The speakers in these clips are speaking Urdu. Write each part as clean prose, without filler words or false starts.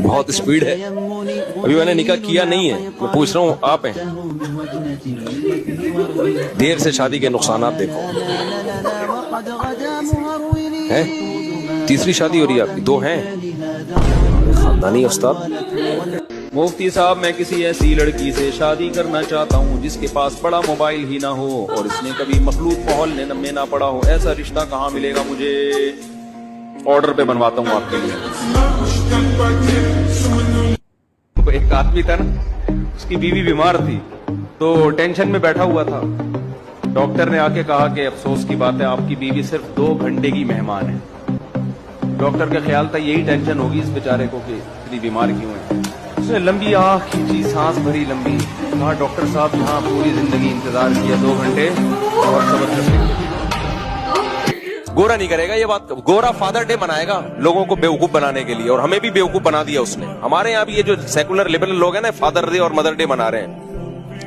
بہت اسپیڈ ہے. ابھی میں نے نکاح کیا نہیں ہے, میں پوچھ رہا ہوں آپ ہیں. دیر سے شادی کے نقصانات دیکھو. ہیں تیسری شادی ہو رہی ہے آپ کی, 2 ہیں. خاندانی استاد. مفتی صاحب میں کسی ایسی لڑکی سے شادی کرنا چاہتا ہوں جس کے پاس بڑا موبائل ہی نہ ہو اور اس نے کبھی مخلوط ماحول میں نہ پڑا ہو, ایسا رشتہ کہاں ملے گا مجھے؟ آرڈر پہ بنواتا ہوں آپ کے لیے. ایک آدمی تھا نا, اس کی بیوی بیمار تھی تو ٹینشن میں بیٹھا ہوا تھا. ڈاکٹر نے آ کے کہا کہ افسوس کی بات ہے آپ کی بیوی صرف 2 گھنٹے کی مہمان ہے. ڈاکٹر کا خیال تھا یہی ٹینشن ہوگی اس بیچارے کو کہ اتنی بیمار کیوں ہے. اس نے لمبی آہ کھینچی, سانس بھری لمبی, کہا ڈاکٹر صاحب یہاں پوری زندگی انتظار کیا, 2 گھنٹے اور صبر کر لیں. گورا نہیں کرے گا یہ بات. گورا فادر ڈے منائے گا لوگوں کو بیوقوف بنانے کے لیے, اور ہمیں بھی بیوقوف بنا دیا اس نے. ہمارے یہاں بھی یہ جو سیکولر لبرل لوگ ہیں نا, فادر ڈے اور مدر ڈے منا رہے ہیں.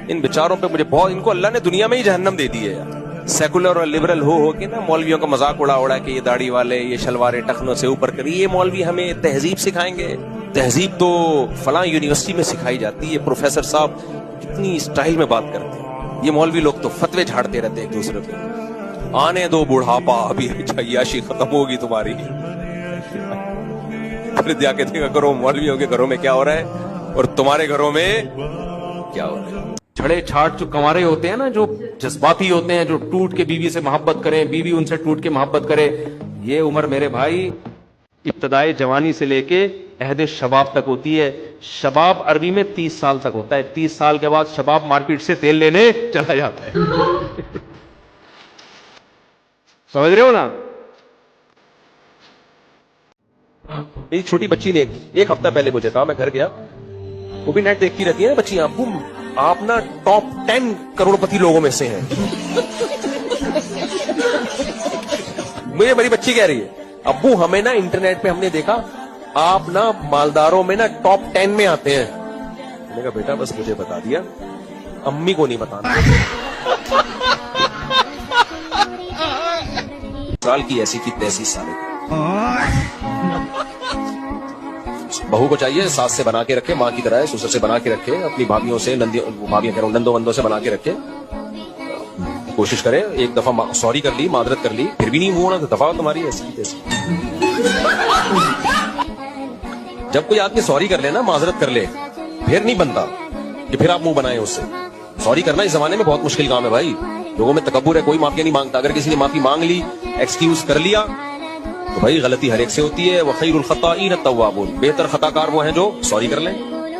ان بیچاروں پہ مجھے بہت, ان کو اللہ نے دنیا میں ہی جہنم دے دی ہے یار. سیکولر اور لبرل ہو کے نا مولویوں کا مذاق اڑا کہ یہ داڑھی والے, یہ شلواریں ٹخنوں سے اوپر کری. یہ مولوی ہمیں تہذیب سکھائیں گے؟ تہذیب تو فلاں یونیورسٹی میں سکھائی جاتی ہے. پروفیسر صاحب کتنی اسٹائل میں بات کرتے ہیں. یہ مولوی لوگ تو فتوے جھاڑتے رہتے ایک دوسرے پہ. آنے دو بڑھاپا, ابھی عیاشی ختم ہوگی تمہاری. پھر جا کے دیکھا کرو مولویوں کے گھروں میں کیا ہو رہا ہے اور تمہارے گھروں میں کیا ہو رہا ہے. چھڑے چھاٹ جو کنوارے ہوتے ہیں نا, جو جذباتی ہوتے ہیں, جو ٹوٹ کے بیوی سے محبت کریں, بیوی ان سے ٹوٹ کے محبت کرے, یہ عمر میرے بھائی ابتدائی جوانی سے لے کے عہد شباب تک ہوتی ہے. شباب عربی میں 30 سال تک ہوتا ہے. 30 سال کے بعد شباب مارکیٹ سے تیل لینے چلا جاتا ہے. سمجھ رہے ہو نا؟ ایک چھوٹی بچی نے ایک ہفتہ پہلے مجھے کہا, میں گھر گیا, وہ بھی نیٹ دیکھتی رہتی ہے بچیاں, آپ نا ٹاپ 10 کروڑ پتی لوگوں میں سے ہیں. مجھے میری بچی کہہ رہی ہے, ابو ہمیں نا انٹرنیٹ پہ ہم نے دیکھا آپ نا مالداروں میں نا ٹاپ 10 میں آتے ہیں. میں نے کہا بیٹا بس مجھے بتا دیا, امی کو نہیں بتانا. سال کی ایسی کی تیسی سالے. بہو کو چاہیے ساس سے بنا کے رکھے, ماں کی طرح ہے, سسر سے بنا کے رکھے, اپنی بھابھیوں سے, نندوں وندوں سے بنا کے رکھے. کوشش کرے, ایک دفعہ سوری کر لی, معذرت کر لی, پھر بھی نہیں ہونا تو دفعہ تمہاری ایسی کی تیسی. جب کوئی آدمی سوری کر لے نا, معذرت کر لے, پھر نہیں بنتا کہ پھر آپ منہ بنائیں اس سے. سوری کرنا اس زمانے میں بہت مشکل کام ہے بھائی. لوگوں میں تکبر ہے, کوئی معافی نہیں مانگتا. اگر کسی نے معافی مانگ لی, ایکسکیوز کر لیا, تو بھائی غلطی ہر ایک سے ہوتی ہے. وخیر الخطائین التوابون, بہتر خطا کار وہ ہیں جو سوری کر لیں.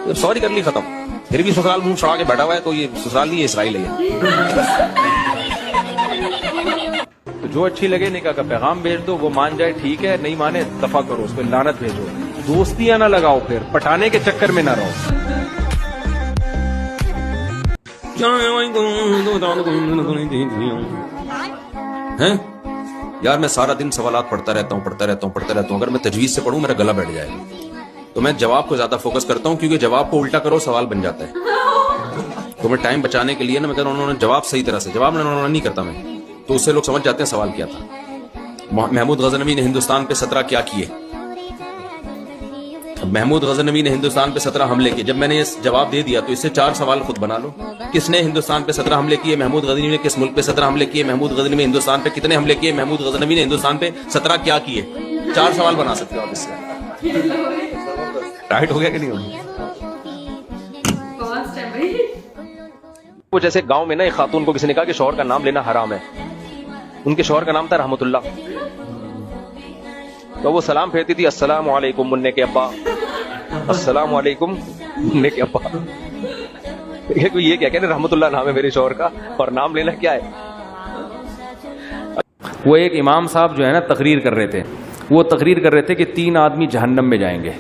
جب سوری کر لی ختم. پھر بھی سسرال منہ چھڑا کے بیٹھا ہوا ہے تو یہ سسرال نہیں, یہ اسرائیل ہے. تو جو اچھی لگے نکاح کا پیغام بھیج دو, وہ مان جائے ٹھیک ہے, نہیں مانے دفع کرو, اس پہ لعنت بھیجو. دوستیاں نہ لگاؤ, پھر پٹانے کے چکر میں نہ رہو. یار میں سارا دن سوالات پڑھتا رہتا ہوں. اگر میں تجویز سے پڑھوں میرا گلا بیٹھ جائے, تو میں جواب کو زیادہ فوکس کرتا ہوں, کیونکہ جواب کو الٹا کرو سوال بن جاتا ہے. تو میں ٹائم بچانے کے لیے نا, میں کہہ رہا ہوں انہوں نے جواب صحیح طرح سے, جواب نہیں کرتا میں, تو اس سے لوگ سمجھ جاتے ہیں سوال کیا تھا. محمود غزنوی نے ہندوستان پہ 17 کیا کیے. محمود غزنوی نے ہندوستان پہ 17 حملے کیے. جب میں نے یہ جواب دے دیا تو اس سے 4 سوال خود بنا لو. کس نے ہندوستان پہ 17 حملے کیے؟ محمود غزنوی نے کس ملک پہ 17 حملے کیے؟ محمود غزنوی نے ہندوستان پہ کتنے حملے کیے؟ محمود غزنوی نے ہندوستان پہ 17 کیا کیے؟ 4 سوال بنا سکتے ہو آپ اس سے. رائٹ ہو گیا کہ نہیں ہو گیا؟ وہ جیسے گاؤں میں نا ایک خاتون کو کسی نے کہا کہ شوہر کا نام لینا حرام ہے. ان کے شوہر کا نام تھا رحمت اللہ. تو وہ سلام پھیرتی تھی, السلام علیکم مننے کے ابا, السلام علیکم مننے کے ابا. یہ کیا کہنے رحمت اللہ نام ہے میرے شوہر کا, اور نام لینا کیا ہے. وہ ایک امام صاحب جو ہے نا تقریر کر رہے تھے, وہ تقریر کر رہے تھے کہ 3 آدمی جہنم میں جائیں گے.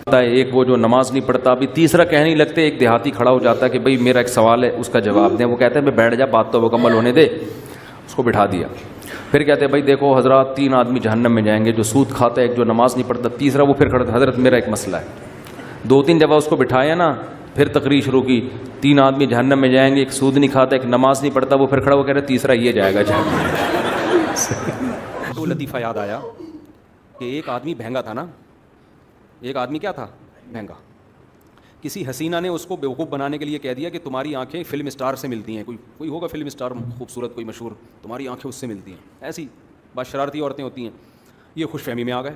ایک وہ جو نماز نہیں پڑھتا, ابھی تیسرا کہنے نہیں لگتے, ایک دیہاتی کھڑا ہو جاتا ہے کہ بھائی میرا ایک سوال ہے, اس کا جواب دیں. وہ کہتے ہیں میں بیٹھ جا, بات تو مکمل ہونے دے. اس کو بٹھا دیا. پھر کہتے ہیں بھائی دیکھو حضرات, 3 آدمی جہنم میں جائیں گے, جو سود کھاتا ہے, ایک جو نماز نہیں پڑھتا. تیسرا وہ پھر کھڑا تھا, حضرت میرا ایک مسئلہ ہے. 2-3 دفعہ اس کو بٹھایا نا, پھر تقریر شروع کی. 3 آدمی جہنم میں جائیں گے, ایک سود نہیں کھاتا, ایک نماز نہیں پڑھتا. وہ پھر کھڑا, وہ کہہ رہے تیسرا یہ جائے گا جہنم. تو لطیفہ یاد آیا کہ ایک آدمی بہنگا تھا نا, ایک آدمی کیا تھا مہنگا, کسی حسینہ نے اس کو بیوقوف بنانے کے لیے کہہ دیا کہ تمہاری آنکھیں فلم اسٹار سے ملتی ہیں, کوئی ہوگا فلم اسٹار خوبصورت کوئی مشہور, تمہاری آنکھیں اس سے ملتی ہیں. ایسی بات شرارتی عورتیں ہوتی ہیں. یہ خوش فہمی میں آ گئے.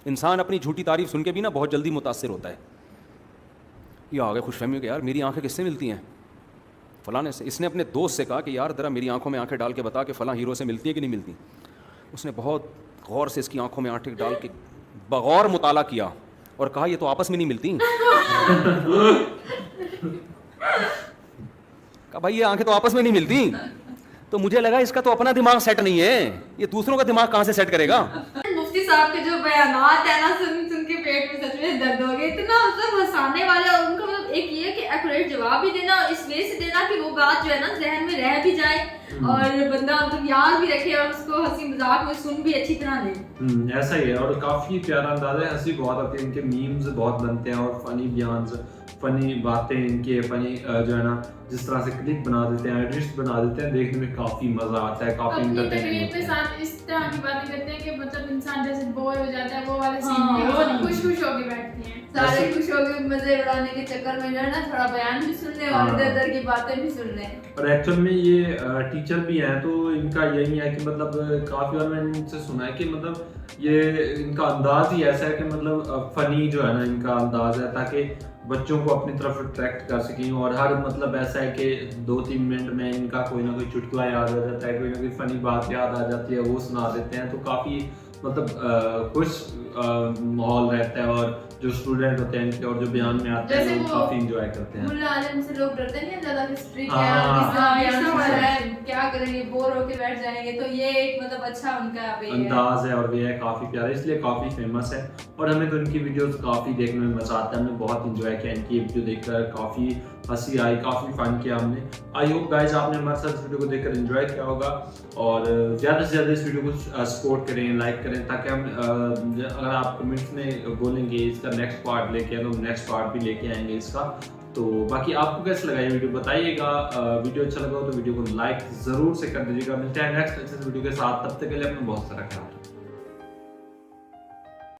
انسان اپنی جھوٹی تعریف سن کے بھی نا بہت جلدی متاثر ہوتا ہے. یہ آ گئے خوش فہمی کہ یار میری آنکھیں کس سے ملتی ہیں, فلاں سے. اس نے اپنے دوست سے کہا کہ یار ذرا میری آنکھوں میں آنکھیں ڈال کے بتا کہ فلاں ہیرو سے ملتی ہیں کہ نہیں ملتی. اس نے بہت غور سے اس کی آنکھوں میں آنکھیں ڈال کے بغور مطالعہ کیا اور کہا یہ تو آپس میں نہیں ملتی. کہا بھائی یہ آنکھیں تو آپس میں نہیں ملتی. تو مجھے لگا اس کا تو اپنا دماغ سیٹ نہیں ہے, یہ دوسروں کا دماغ کہاں سے سیٹ کرے گا. مفتی صاحب کے جو بیانات ہیں نا سن کے پیٹ میں سچ میں درد ہو گیا. اتنا مطلب ہنسانے والے, اور ان کا مطلب ایک یہ کہ ایکوریٹ جواب بھی دینا, اور اس وجہ سے دینا کہ وہ بات جو ہے نا ذہن میں رہ بھی جائے اور بندہ مطلب یاد بھی رکھے اور اس کو ہنسی مذاق میں سن بھی اچھی طرح لے. ایسا ہی ہے, اور کافی پیارا انداز ہے, ہنسی بہت آتی ہے, ان کے میمز بہت بنتے ہیں اور فنی بیانز, فنی باتیں ان کے, فنی جو ہے نا جس طرح سے کلپ بنا دیتے ہیں, ایڈٹس بنا دیتے ہیں, دیکھنے میں کافی مزہ آتا ہے, کافی تقریب کے ساتھ اس طرح کی باتیں کرتے ہیں کہ مطلب انسان جیسے بور ہو جاتا ہے, وہ والے سین وہ خوش خوش ہو کے بیٹھتی ہیں. سارے خوش ہو کے مزے اڑانے کے چکر میں جو ہے نا تھوڑا بیان بھی سن لیں اور ادھر ادھر کی باتیں بھی سن لیں. اور ایکچوئل میں یہ ٹیچر بھی ہیں تو ان کا یہی ہے کہ مطلب کافی بار میں نے ان سے سنا ہے کہ مطلب یہ ان کا انداز ہی ایسا ہے کہ مطلب فنی جو ہے نا ان کا انداز ہے, تاکہ بچوں کو اپنی طرف اٹریکٹ کر سکیں. اور ہر مطلب ایسا ہے کہ 2-3 منٹ میں ان کا کوئی نہ کوئی چٹکلا یاد آ جاتا ہے, کوئی نہ کوئی فنی بات یاد آ جاتی ہے, وہ سنا دیتے ہیں. تو کافی مطلب خوش ماحول رہتا ہے, اور جو اسٹوڈنٹ ہوتے ہیں ان کے اور جو بیان میں آتے ہیں وہ کافی انجوائے کرتے ہیں. ملا عالم سے لوگ ڈرتے نہیں زیادہ کہ اسٹرکٹ ہے, کیا کریں گے, بور ہو کے بیٹھ جائیں گے. تو یہ ایک مطلب اچھا ان کا انداز ہے, اور یہ ہے کافی پیارا, اس لیے کافی فیمس ہے. اور ہمیں تو ان کی ویڈیوز کافی دیکھنے میں مزہ آتا ہے, ہم نے بہت انجوائے کیا ان کی ویڈیو دیکھ کر, کافی ہنسی آئی, کافی فن کیا ہم نے. آئی ہوپ گائز آپ نے ہمارے ساتھ اس ویڈیو کو دیکھ کر انجوائے کیا ہوگا, اور زیادہ سے زیادہ اس ویڈیو کو سپورٹ کریں, لائک کریں, تاکہ ہم اگر آپ کمنٹس میں بولیں گے اس کا نیکسٹ پارٹ لے کے تو ہم نیکسٹ پارٹ بھی لے کے آئیں گے اس کا. تو باقی آپ کو کیسا لگا یہ ویڈیو بتائیے گا. ویڈیو اچھا لگا ہو تو ویڈیو کو لائک ضرور سے کر دیجیے گا. ملتے ہیں نیکسٹ اچھے سے ویڈیو کے ساتھ, تب تک کے لیے اپنا بہت سارا خیال رکھیں.